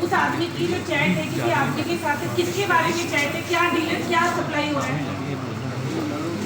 उस आदमी की जो चैट है किसी आदमी के साथ किसके बारे में चैट है, क्या डीलर क्या सप्लाई हो रहा है,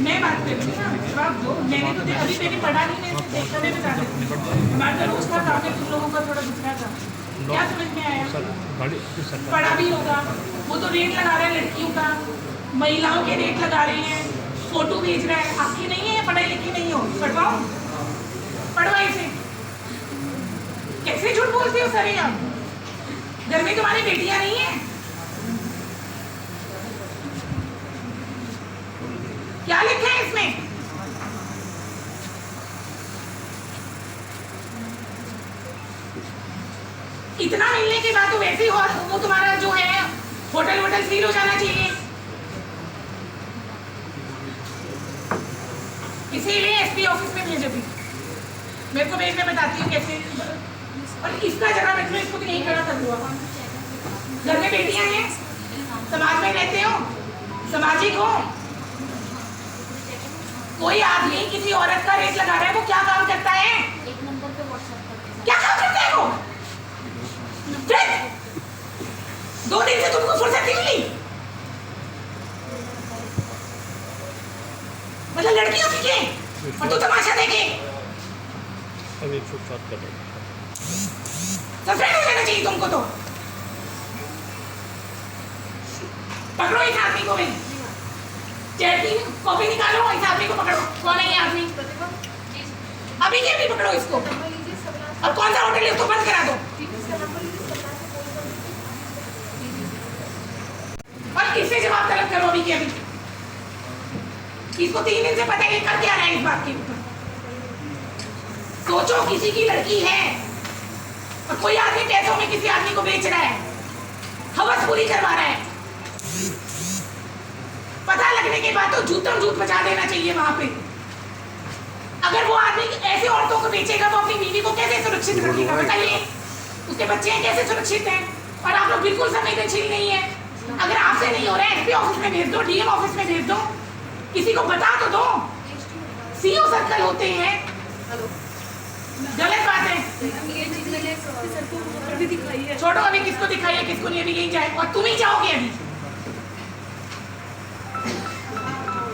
मैं बात कर रही हूँ ना, जवाब दो। मैंने तो अभी मैंने पढ़ा नहीं, मैं देखा मैं बता देती हूँ। हमारा रोज का काम है तुम लोगों का थोड़ा दूसरा था, क्या समझ में आया? पढ़ा भी होगा, वो तो रेट लगा रहा है लड़कियों का, महिलाओं के रेट लगा रहे हैं, फोटो भेज रहा है। आपकी नहीं है, पढ़ाई लिखी नहीं हो, पढ़वाओ, पढ़वाई से। कैसे झूठ बोलते हो सर? आप घर में तुम्हारी बेटियां नहीं है? क्या लिखा है इसमें? इतना मिलने के बाद तो वैसे ही वो तुम्हारा जो है होटल वोटल सील हो जाना चाहिए। इसीलिए एसपी ऑफिस में भेजो भी, मेरे को भेजने बताती हूँ कैसे। और इसका जगह रखना, इसको भी नहीं खड़ा कर दो। घर में बेटियां हैं, समाज में रहते हो, सामाजिक हो। कोई आदमी किसी औरत का रेट लगा रहा है, वो क्या काम करता है? एक नंबर पे व्हाट्सएप करता है। क्या काम करता है वो? फिर 2 दिन से तुमको फुर्सत नहीं मिली? मतलब लड़कियों की के और तू तमाशा देखे। अब 107 कर रहे हैं। सस्पेंड हो जाना चाहिए तुमको। तो पकड़ो इस आदमी को, भाई चैट की कॉपी निकालो, इस आदमी को पकड़ो। कौन है ये आदमी? अभी के अभी पकड़ो इसको। अब कौन सा होटल है उसको बंद करा दो। और किससे जवाब तलब करो अभी के अभी? इसको 3 दिन से पता है कर क्या रहा है इस बात के ऊपर। सोचो किसी की लड़की है और कोई आदमी पैसों में किसी आदमी को बेच रहा है, हवस पूरी करवा रहा है। पता लगने के बाद तो झूठम झूठ बचा देना चाहिए वहां पे। अगर वो आदमी ऐसे औरतों को बेचेगा तो अपनी बीवी को कैसे सुरक्षित रखेगा? बताइए, उसके बच्चे हैं कैसे सुरक्षित हैं? और आप लोग बिल्कुल संवेदनशील नहीं है। अगर आपसे नहीं हो रहा है, एसपी ऑफिस में भेज दो, डीएम ऑफिस में भेज दो, किसी को बता तो दो। सीओ सर्कल होते हैं। गलत बात है। छोड़ो अभी, किसको दिखाइए किसको नहीं, अभी यही जाए और तुम ही जाओगे। अभी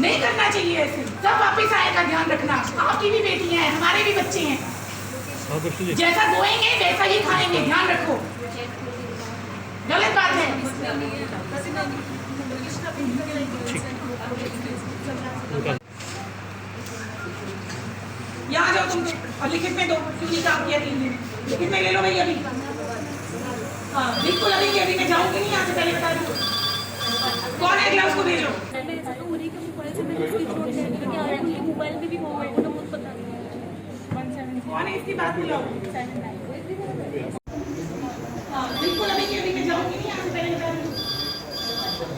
नहीं करना चाहिए ऐसे। सब वापिस आएगा, ध्यान रखना। आपकी भी बेटियां हैं, हमारे भी बच्चे हैं। जैसा बोएंगे वैसा ही खाएंगे, ध्यान रखो। गलत बात है। यहाँ जाओ तुम और लिखित में दो, क्यों नहीं काम किया 3 दिन? लिखित में ले लो भाई अभी। हाँ बिल्कुल, अभी के अभी मैं जाऊंगी नहीं यहाँ से, पहले बता दो। कौन है अगला, उसको भेजो। मोबाइल में भी कौन है इसकी बात बुलाओ। हाँ बिल्कुल, अभी के अभी मैं जाऊंगी नहीं यहाँ से, पहले बता दो।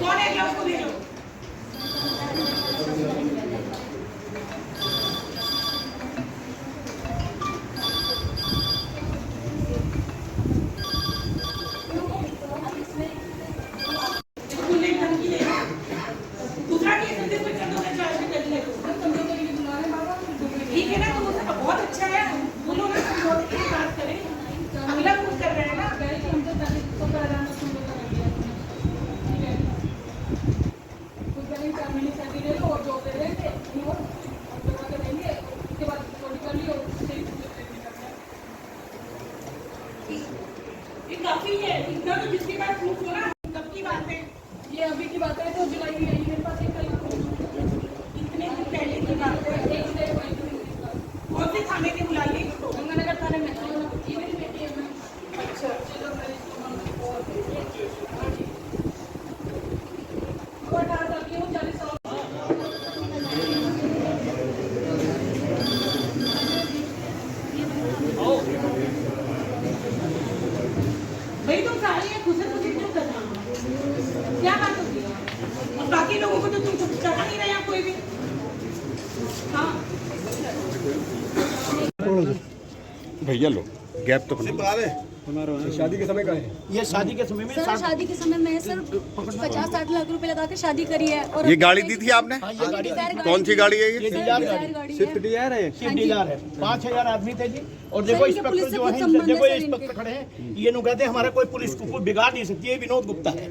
कौन है अगला, उसको भेजो। ठीक है ना, तो बहुत अच्छा है, बोलो ना, समझौते की बात करें। अगला कुछ कर रहे हैं ना, ये काफी है। इतना तो जिसके पास प्रूफ हो ना, कब की बात है ये? अभी की बात है तो जुलाई में आई मेरे पास एक कल, इतने दिन पहले की बात है। कौन से थाने के बुला ली? गंगानगर थाने में। अच्छा भाई, तुम सारी खुद से क्यों कर रहे हो? क्या बात होती है? और बाकी लोगों को तो तुम चढ़ा नहीं रहे हैं कोई भी। हाँ भैया लो। गैप तो शादी के समय का है ये शादी के समय में सर शादी के समय में सर 50-60 लाख रुपए लगा के शादी करी है। और ये गाड़ी दी थी आपने? ये गाड़ी कौन सी गाड़ी है ये? डिजायर गाड़ी है। स्विफ्ट डिजायर है स्विफ्ट डिजायर है। 5000 आदमी थे जी। और देखो इनके इंस्पेक्टर पुलिस से जो कुछ है, संबंध देखो है ये सर इंस्पेक्टर इनके। खड़े हैं, ये नु कहते हैं हमारा कोई पुलिस को बिगाड़ नहीं सकती। ये विनोद गुप्ता है।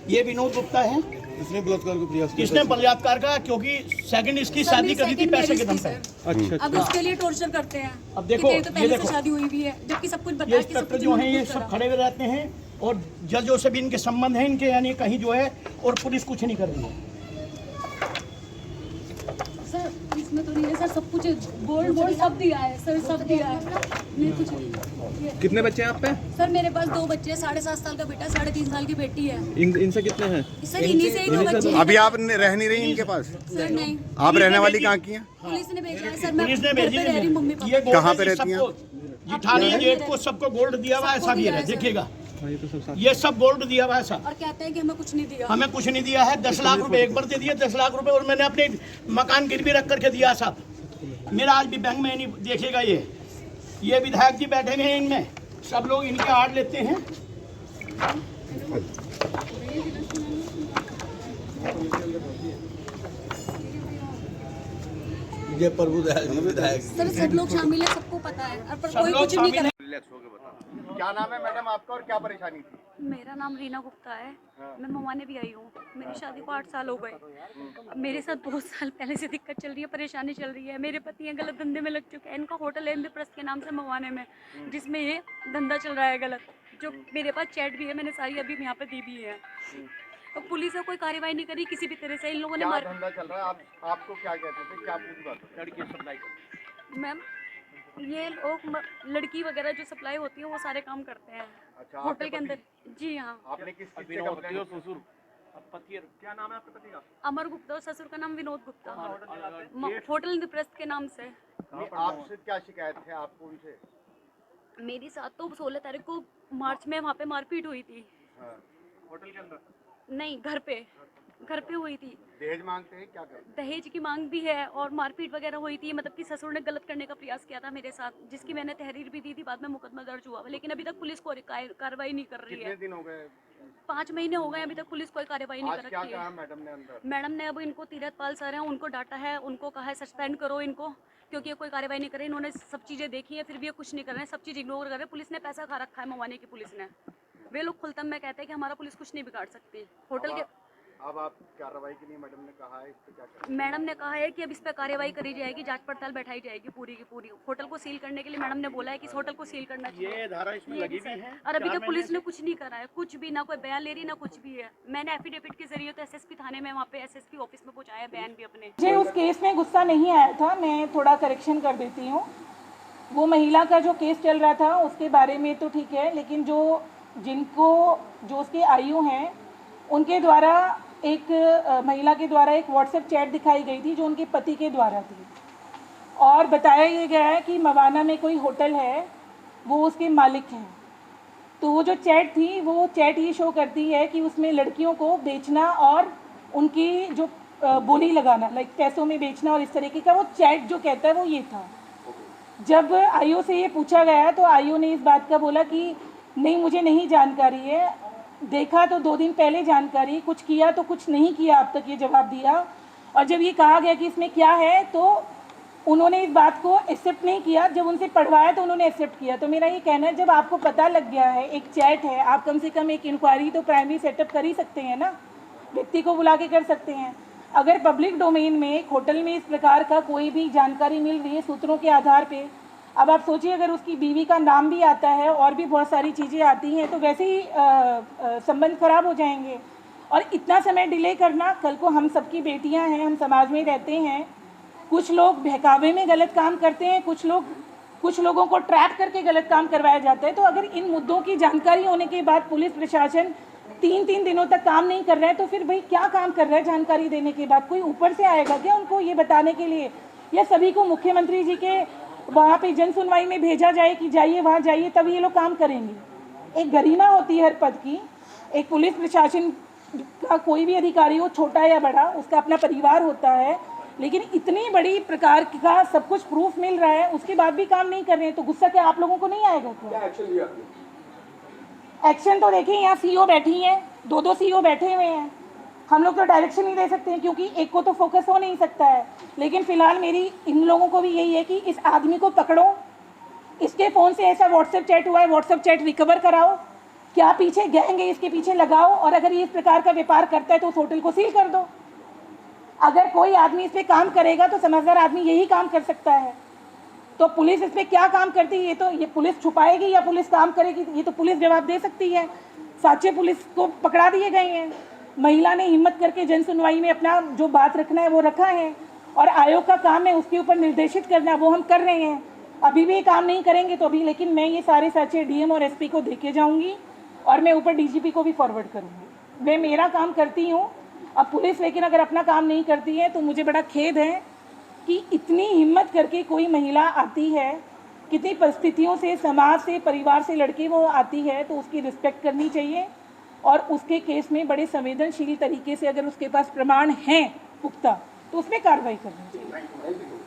ये विनोद गुप्ता है। इसने बलात्कार को प्रयास किया। इसने बलात्कार का, क्योंकि सेकंड इसकी शादी करी थी पैसे के दम पे। अच्छा अब उसके लिए टॉर्चर करते हैं। अब देखो, कि तो ये पहले देखो। से शादी हुई भी है, जबकि सब कुछ ये बता के सब इंस्पेक्टर कुछ जो हैं ये कुछ सब करा। खड़े हुए रहते हैं और जजों से भी इनके संबंध हैं इनके, यानी कहीं जो है, और पुलिस कुछ नहीं कर रही है। सर इसमें तो नहीं है सर, सब कुछ गोल्ड सब दिया है सर, सब दिया है। नहीं कुछ नहीं। कितने बच्चे हैं आप पे? सर मेरे पास 2 बच्चे हैं, 7.5 साल का बेटा, 3.5 साल की बेटी है। इनसे कितने हैं? सर इन्हीं से ही 2 बच्चे हैं। अभी आप रह नहीं रही इनके पास? सर नहीं, आप रहने वाली कहाँ की हैं? पुलिस ने भेजा है सर। मैं पुलिस ने घर पे भेजी रह रही हूँ, मम्मी पापा। ये गोल्ड कहाँ पे है जी रहती हैं? सबको, जिठानी जेठ को सबको गोल्ड दिया हुआ है, सबको सब ये दिया है, है सर। देखिएगा हाँ, ये तो सब साथ। ये सब गोल्ड दिया हुआ है सब। और कहते हैं कि हमें कुछ नहीं दिया। हमें कुछ नहीं दिया है। 10 लाख रुपए एक बार दे दिए, 10 लाख रुपए, और मैंने अपने मकान गिरवी रख करके दिया सब। मेरा आज भी बैंक में नहीं, देखिएगा ये विधायक जी बैठे हुए हैं, इनमें सब लोग इनके आड़ लेते हैं। ये विधायक सर सब लोग शामिल है, सबको पता है, और पर सब कोई लोग कुछ नहीं शामिल कर। क्या नाम है मैडम आपका और क्या परेशानी थी? मेरा नाम रीना गुप्ता है। मैं मवाने भी आई हूँ। मेरी शादी को 8 साल हो गए। मेरे साथ 2 साल पहले से दिक्कत चल रही है, परेशानी चल रही है। मेरे पति हैं गलत धंधे में लग चुके हैं। इनका होटल है इंद्रप्रस्थ के नाम से मवाने में, जिसमें ये धंधा चल रहा है गलत। जो मेरे पास चैट भी है, मैंने सारी अभी यहाँ पे दी भी है। तो पुलिस ने कोई कार्रवाई नहीं करी किसी भी तरह से। इन लोगों ने मार, धंधा चल रहा है? आपको क्या कहते थे? क्या पूरी बात? लड़की सप्लाई करते? मैम ये लोग लड़की वगैरह जो सप्लाई होती है वो सारे काम करते हैं अच्छा, होटल के अंदर। जी हाँ। आपने किस चीज़ से कंप्लेंट? ससुर क्या नाम है आपके पति का? अमर गुप्ता और ससुर का नाम विनोद गुप्ता। होटल इंद्रप्रस्थ के नाम से। आपसे क्या शिकायत है आपको उनसे? मेरी साथ तो 16 तारीख को मार्च में वहाँ पे मारपीट हुई थी। होटल के अंदर? नहीं, घर पे हुई थी। दहेज मांगते हैं? क्या करते? दहेज की मांग भी है और मारपीट वगैरह हुई थी। मतलब कि ससुर ने गलत करने का प्रयास किया था मेरे साथ, जिसकी मैंने तहरीर भी दी थी। बाद में मुकदमा दर्ज हुआ, लेकिन अभी तक पुलिस कोई कार्रवाई नहीं कर रही कितने है। दिन हो गए? 5 महीने हो गए, अभी तक पुलिस कोई कार्रवाई नहीं आज कर क्या रही कहा है। मैडम ने अंदर? मैडम ने अब इनको तीरथपाल सर हैं, उनको डांटा है, उनको कहा है सस्पेंड करो इनको, क्योंकि ये कोई कार्रवाई नहीं करे। इन्होंने सब चीज़ें देखी है, फिर भी ये कुछ नहीं कर रहे हैं, सब चीज़ इग्नोर कर रहे हैं। पुलिस ने पैसा खा रखा है मवाने की पुलिस ने। वे लोग खुलतम में कहते हैं कि हमारा पुलिस कुछ नहीं बिगाड़ सकती। होटल के अब आप कार्रवाई के लिए मैडम ने कहा है, इस पे क्या करें? मैडम ने कहा है कि अब इस पर कार्रवाई करी जाएगी, जांच पड़ताल बैठाई जाएगी पूरी की पूरी। होटल को सील करने के लिए मैडम ने बोला है कि इस होटल को सील करना चाहिए। ये धारा इसमें ये लगी भी भी है। और अभी 4 तक पुलिस महीने ने कुछ नहीं करा है, कुछ भी, ना कोई बयान ले रही ना कुछ भी है। मैंने एफिडेविट के जरिए तो एसएसपी थाने में, वहाँ पे एसएसपी ऑफिस में पहुँचाया बयान भी अपने। मुझे उस केस में गुस्सा नहीं आया था, मैं थोड़ा करेक्शन कर देती हूँ। वो महिला का जो केस चल रहा था उसके बारे में तो ठीक है, लेकिन जो उसके आयु हैं उनके द्वारा एक महिला के द्वारा एक व्हाट्सएप चैट दिखाई गई थी जो उनके पति के द्वारा थी, और बताया ये गया है कि मवाना में कोई होटल है, वो उसके मालिक हैं। तो वो जो चैट थी, वो चैट ये शो करती है कि उसमें लड़कियों को बेचना और उनकी जो बोली लगाना, लाइक पैसों में बेचना और इस तरीके का वो चैट जो कहता है वो ये था। जब आईओ से ये पूछा गया तो आईओ ने इस बात का बोला कि नहीं, मुझे नहीं जानकारी है, देखा तो 2 दिन पहले जानकारी, कुछ किया तो कुछ नहीं किया अब तक, ये जवाब दिया। और जब ये कहा गया कि इसमें क्या है तो उन्होंने इस बात को एक्सेप्ट नहीं किया। जब उनसे पढ़वाया तो उन्होंने एक्सेप्ट किया। तो मेरा ये कहना है, जब आपको पता लग गया है, एक चैट है, आप कम से कम एक इंक्वायरी तो प्राइमरी सेटअप कर ही सकते हैं ना, व्यक्ति को बुला के कर सकते हैं। अगर पब्लिक डोमेन में एक होटल में इस प्रकार का कोई भी जानकारी मिल रही है सूत्रों के आधार पे, अब आप सोचिए अगर उसकी बीवी का नाम भी आता है और भी बहुत सारी चीज़ें आती हैं तो वैसे ही संबंध खराब हो जाएंगे। और इतना समय डिले करना, कल को हम सबकी बेटियां हैं, हम समाज में रहते हैं, कुछ लोग बहकावे में गलत काम करते हैं, कुछ लोगों को ट्रैप करके गलत काम करवाया जाता है। तो अगर इन मुद्दों की जानकारी होने के बाद पुलिस प्रशासन 3 दिनों तक काम नहीं कर रहा है तो फिर भाई क्या काम कर रहा है? जानकारी देने के बाद कोई ऊपर से आएगा क्या उनको ये बताने के लिए, या सभी को मुख्यमंत्री जी के वहाँ पे जन सुनवाई में भेजा जाए कि जाइए वहाँ जाइए तब ये लोग काम करेंगे? एक गरिमा होती है हर पद की। एक पुलिस प्रशासन का कोई भी अधिकारी हो, छोटा या बड़ा, उसका अपना परिवार होता है, लेकिन इतनी बड़ी प्रकार का सब कुछ प्रूफ मिल रहा है, उसके बाद भी काम नहीं कर रहे हैं, तो गुस्सा क्या आप लोगों को नहीं आएगा? क्या एक्शन लिया आपने? एक्शन तो देखिए, यहाँ सीईओ बैठी हैं, दो सीईओ बैठे हुए हैं, हम लोग तो डायरेक्शन नहीं दे सकते हैं क्योंकि एक को तो फोकस हो नहीं सकता है। लेकिन फिलहाल मेरी इन लोगों को भी यही है कि इस आदमी को पकड़ो, इसके फ़ोन से ऐसा व्हाट्सएप चैट हुआ है, व्हाट्सएप चैट रिकवर कराओ, क्या पीछे गैंग है इसके पीछे लगाओ, और अगर ये इस प्रकार का व्यापार करता है तो उस होटल को सील कर दो। अगर कोई आदमी इस पर काम करेगा तो समझदार आदमी यही काम कर सकता है। तो पुलिस इस पर क्या काम करती है, ये पुलिस छुपाएगी या पुलिस काम करेगी, ये तो पुलिस जवाब दे सकती है। साचे पुलिस को पकड़ा दिए गए हैं, महिला ने हिम्मत करके जन सुनवाई में अपना जो बात रखना है वो रखा है, और आयोग का काम है उसके ऊपर निर्देशित करना, वो हम कर रहे हैं। अभी भी काम नहीं करेंगे तो अभी, लेकिन मैं ये सारे साचे डीएम और एसपी को देके जाऊंगी और मैं ऊपर डीजीपी को भी फॉरवर्ड करूंगी। मैं मेरा काम करती हूँ, अब पुलिस लेकिन अगर अपना काम नहीं करती है तो मुझे बड़ा खेद है कि इतनी हिम्मत करके कोई महिला आती है, कितनी परिस्थितियों से, समाज से, परिवार से लड़के वो आती है, तो उसकी रिस्पेक्ट करनी चाहिए और उसके केस में बड़े संवेदनशील तरीके से अगर उसके पास प्रमाण हैं पुख्ता तो उसमें कार्रवाई करनी चाहिए।